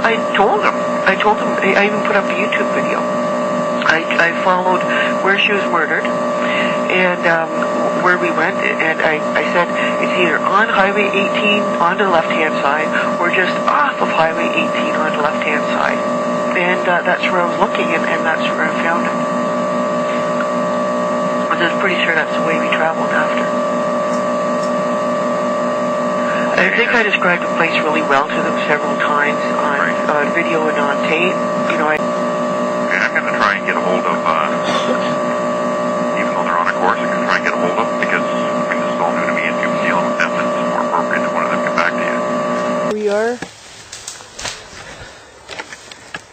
I told him. I even put up a YouTube video. I followed where she was murdered and where we went, and I said it's either on Highway 18 on the left-hand side or just off of Highway 18 on the left-hand side. And that's where I was looking, and that's where I found it. I was pretty sure that's the way we traveled after. I think I described the place really well to them several times on video and on tape. You know, I'm going to try and get a hold of, even though they're on a course, I'm going to try and get a hold of them because this is all new to me and you dealing with them, and it's more appropriate that one of them get back to you. We are.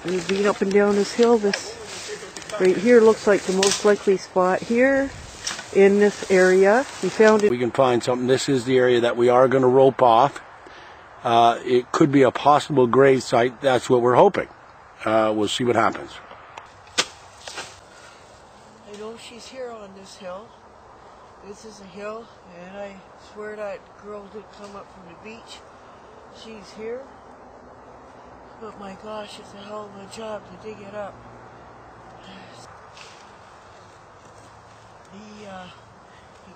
We've been up and down this hill. This right here looks like the most likely spot here in this area. We found it. We can find something. This is the area that we are going to rope off. It could be a possible grave site. That's what we're hoping. We'll see what happens. I know she's here on this hill. This is a hill, and I swear that girl did come up from the beach. She's here. But my gosh, it's a hell of a job to dig it up. He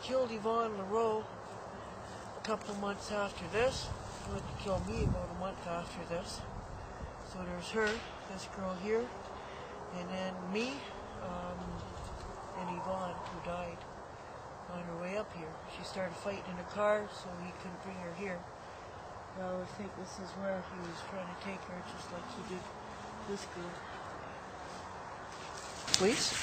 killed Yvonne LaRoe a couple months after this. He went to kill me about a month after this. So there's her, this girl here, and then me, and Yvonne, who died on her way up here. She started fighting in a car, so he couldn't bring her here. Well, I think this is where he was trying to take her, just like he did this girl. Please?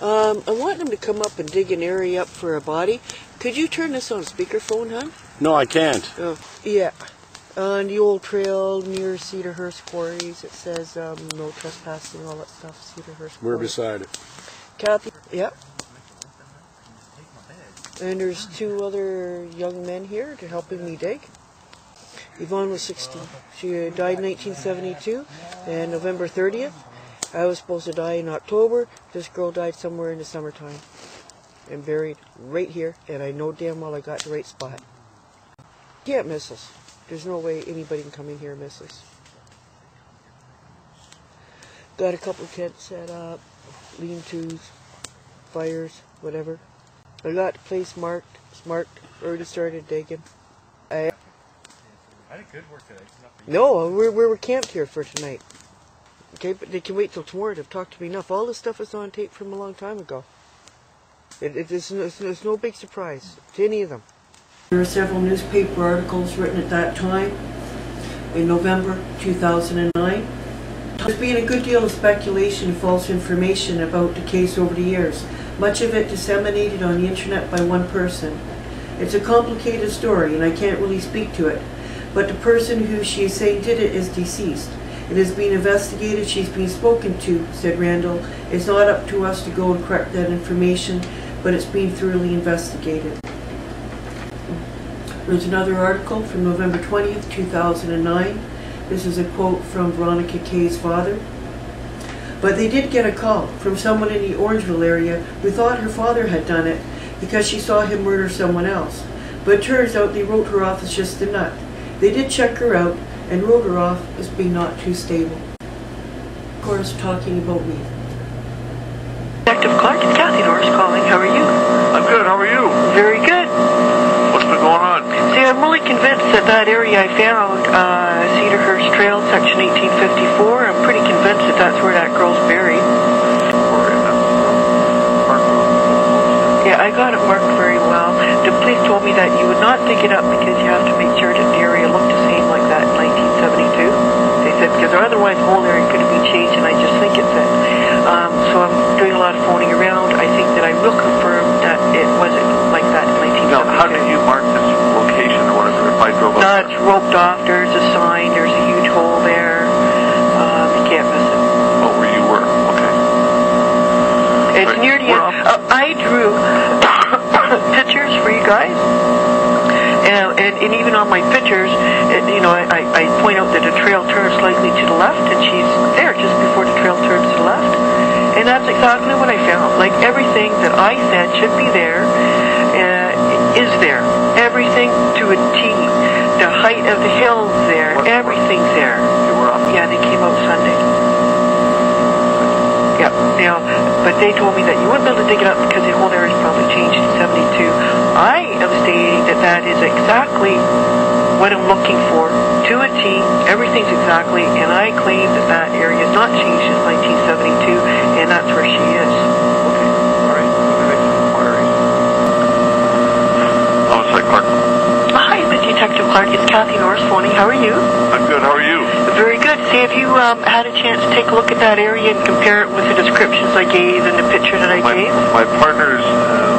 I want them to come up and dig an area up for a body. Could you turn this on speakerphone, hon? No, I can't. Oh, yeah. On the old trail near Cedarhurst Quarries, it says no trespassing, all that stuff, Cedarhurst Quarries. We're beside it. Kathy, yeah. And there's two other young men here to helping me dig. Yvonne was 16. She died in 1972, and November 30th. I was supposed to die in October. This girl died somewhere in the summertime. And buried right here, and I know damn well I got the right spot. Can't miss us. There's no way anybody can come in here and miss us. Got a couple of tents set up, lean-tos, fires, whatever. I got the place marked, already started digging. I did good work today. No, we're camped here for tonight. Okay, but they can wait till tomorrow. They've talked to me enough. All this stuff is on tape from a long time ago. It's no big surprise to any of them. There were several newspaper articles written at that time, in November 2009. There's been a good deal of speculation and false information about the case over the years, much of it disseminated on the internet by one person. It's a complicated story and I can't really speak to it, but the person who she is saying did it is deceased. It is being investigated, she's being spoken to, said Randall. It's not up to us to go and correct that information, but it's being thoroughly investigated. There's another article from November 20th, 2009. This is a quote from Veronica Kay's father. But they did get a call from someone in the Orangeville area who thought her father had done it because she saw him murder someone else. But it turns out they wrote her off as just a nut. They did check her out and wrote her off as being not too stable. Of course, talking about me. Detective Clark, it's Kathy Norris calling. How are you? I'm good. How are you? Very good. What's been going on? See, I'm really convinced that area I found, Cedarhurst Trail, section 1854, I'm pretty convinced that's where that girl's buried. Yeah, I got it marked very well. The police told me that you would not dig it up because you have to make sure that the area looked the same like that in 1972. They said, because otherwise the whole area could have been changed, and I just think it's it. So I'm doing a lot of phoning around. I think that I will confirm that it wasn't like that in 1972. Now, how did you mark this location or whatever if I drove up? It's roped off. There's a sign. There's a huge hole there. You can't miss it. Oh, where you were. Okay. It's right. near the end. I drew pictures for you guys. And even on my pictures, I point out that the trail turns slightly to the left, and she's there just before the trail turns to the left. And that's exactly what I found. Like, everything that I said should be there is there. Everything to a T. The height of the hills there. Everything's there. Yeah, they came out Sunday. Yeah, now, but they told me that you wouldn't be able to dig it up because the whole area's probably changed in 72. I am stating that that is exactly what I'm looking for, to a T. Everything's exactly, and I claim that that area has not changed since 1972, and that's where she is. Okay, all right. Let me make some inquiries. Oh, it's like Clark. Hi, Detective Clark. It's Kathy Norris phoning. How are you? I'm good. How are you? Very good. See, have you had a chance to take a look at that area and compare it with the descriptions I gave and the picture that I gave? My partner's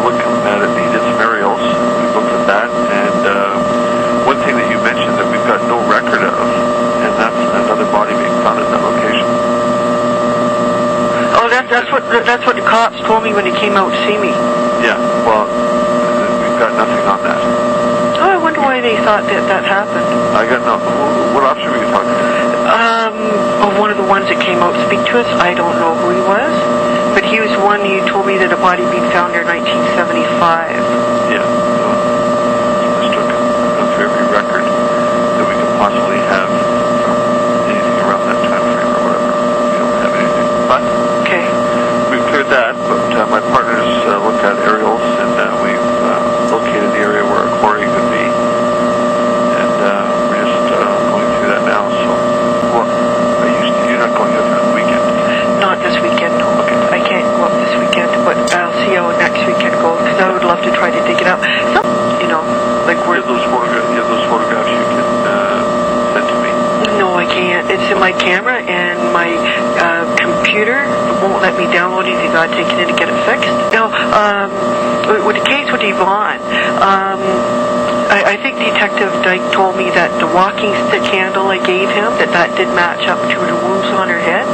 looking at it. He did some aerials. We looked at that, and one thing that you mentioned that we've got no record of, and that's another body being found at that location. Oh, that's what the cops told me when they came out to see me. Yeah. Well, we've got nothing on that. Oh, I wonder why they thought that happened. I got no. What officer were you talking to? One of the ones that came out to speak to us. I don't know who he was, but he was one you told me that a body being found there in 1975. Yeah. Let's look through every record that we could possibly have from anything around that time frame or whatever. We don't have anything. But okay, we've cleared that. But my partners looked at aerials, and we've located the area where a quarry could be. And we're just going through that now. So, well, you're not going out there on the weekend? not this weekend. No, Okay. I can't go up this weekend, but I'll see how next weekend goes because I would love to try to dig it up. Some, like where. You have those photographs you can send to me. No, I can't. It's in my camera, and my computer won't let me download anything. I gotta take it in to get it fixed. Now, with the case with Yvonne, I think Detective Dyke told me that the walking stick handle I gave him, that did match up to the wounds on her head.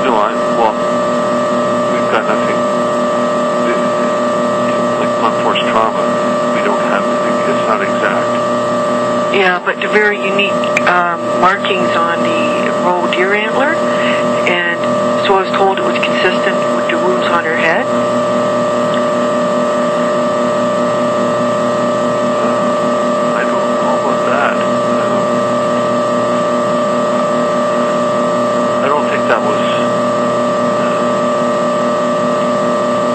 No, well, we've got nothing. Like blunt force trauma, we don't have anything. It's not exact. Yeah, but the very unique markings on the roe deer antler, and so I was told it was consistent with the wounds on her head. I don't know about that. I don't think that was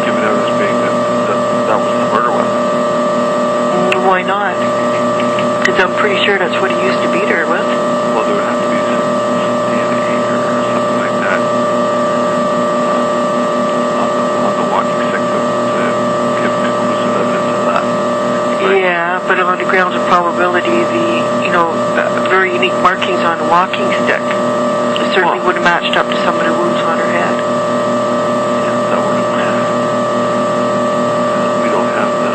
given out as being that was the murder weapon. Why not? Because I'm pretty sure that's what he used to beat her with. Well, there would have to be some DNA or something like that on the walking stick to give conclusive evidence of that. Right? Yeah, but on the grounds of probability, the very unique markings on the walking stick certainly would have matched up to some of the wounds on her head. Yeah, that would have. We don't have the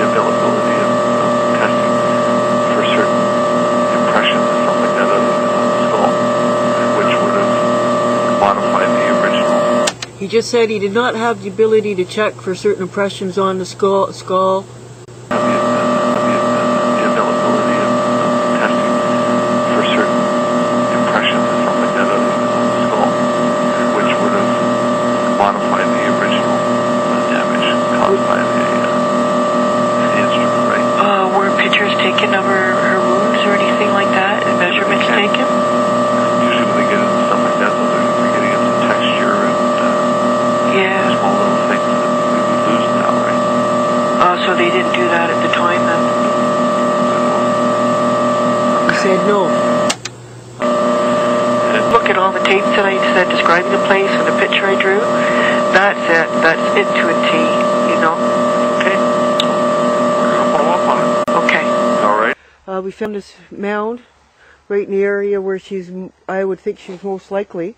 availability of testing for certain impressions and stuff like that other than on the skull, which would have modified the original. He just said he did not have the ability to check for certain impressions on the skull. The availability of testing for certain impressions and stuff like that other than on the skull, which would have modified the original damage caused by the instrument, right? Were pictures taken of her wounds or anything like that, and measurements taken? Usually when they get into stuff like that, though, they're getting into texture and Yeah. small little things that we would lose now, right? So they didn't do that at the time then? He said no. Look at all the tapes that I said describing the place and the picture I drew. That's it. That's it to a T, Okay? We're going to follow up on it. Okay. All right. We found this mound right in the area where I would think she's most likely.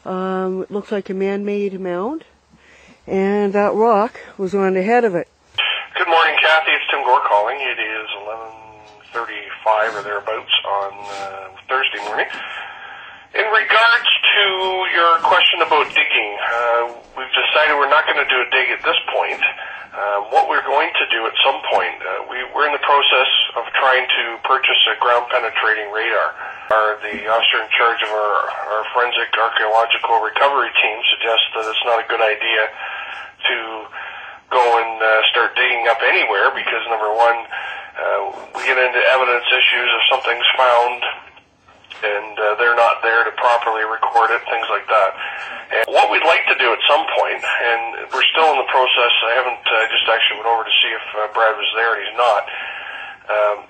It looks like a man-made mound, and that rock was on the head of it. Good morning, Kathy. It's Tim Gore calling. It is 11:35 or thereabouts on Thursday morning. In regards to your question about digging, we've decided we're not going to do a dig at this point. What we're going to do at some point, we're in the process of trying to purchase a ground-penetrating radar. The officer in charge of our forensic archaeological recovery team suggests that it's not a good idea to go and start digging up anywhere because, number one, we get into evidence issues if something's found and they're not there to properly record it, things like that. And what we'd like to do at some point, and we're still in the process, I just actually went over to see if Brad was there, and he's not,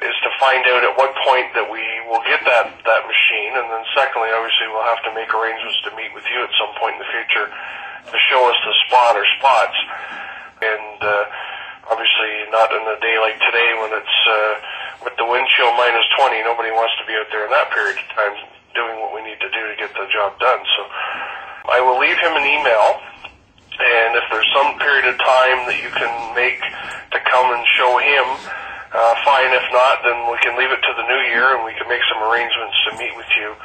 is to find out at what point that we will get that machine, and then secondly, obviously, we'll have to make arrangements to meet with you at some point in the future to show us the spot or spots. And obviously not in a day like today when it's with the wind chill -20, nobody wants to be out there in that period of time doing what we need to do to get the job done. So I will leave him an email, and if there's some period of time that you can make to come and show him, fine. If not, then we can leave it to the new year and we can make some arrangements to meet with you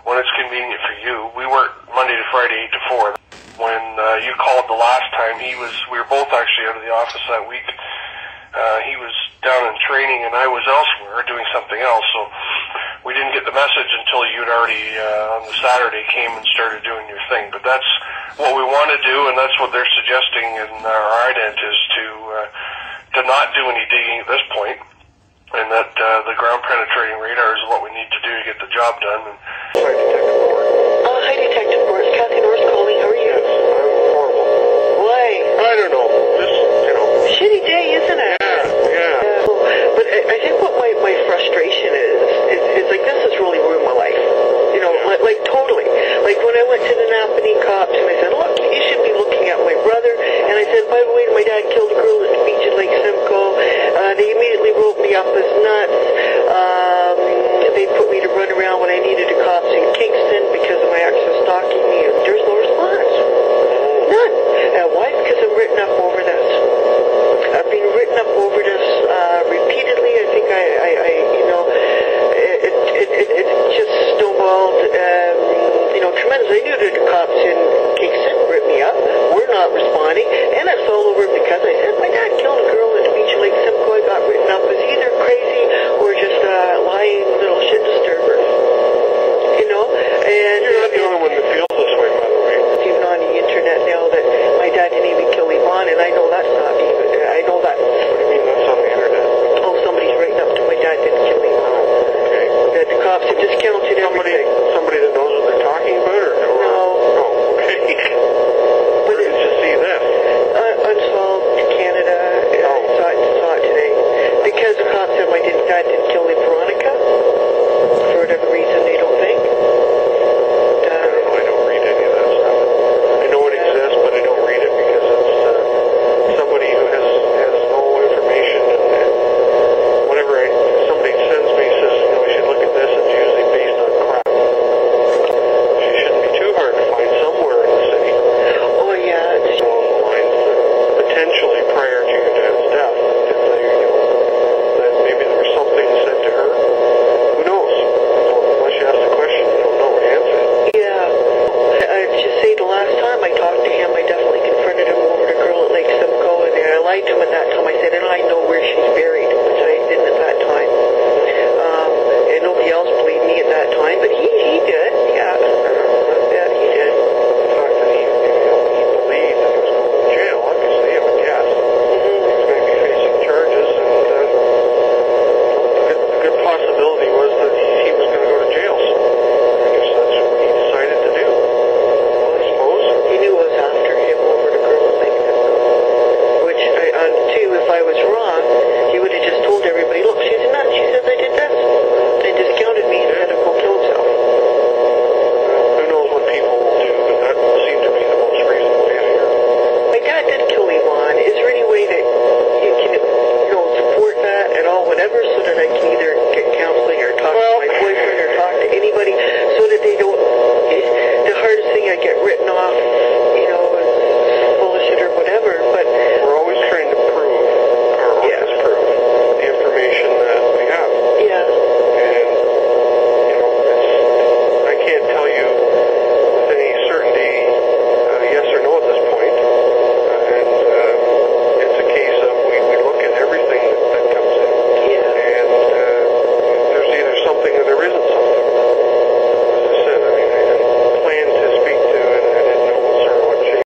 when it's convenient for you. We work Monday to Friday 8 to 4. When you called the last time, we were both actually out of the office that week. He was down in training and I was elsewhere doing something else, so we didn't get the message until you'd already on the Saturday came and started doing your thing. But that's what we want to do, and that's what they're suggesting in our ident is to not do any digging at this point, and that the ground penetrating radar is what we need to do to get the job done. And Hi, Detective Morris. Kathy Norris calling. How are you? I'm horrible. Why? I don't know. Just, Shitty day, isn't it? Yeah. But I think what my frustration is like, this has really ruined my life. You know, like totally. Like when I went to the Napanee cops and I said, look, you should be looking at my brother. And I said, by the way, my dad killed a girl at the beach at Lake Simcoe. They immediately wrote me up as nuts. They put me to run around when I needed the cops in Kingston because of my ex was stalking me. And there's no response. None. And why? Because I'm written up over this. I've been written up over this repeatedly. I think it just snowballed, tremendous. I knew that the cops in Kingston ripped me up. We're not responding, and it's all over because I said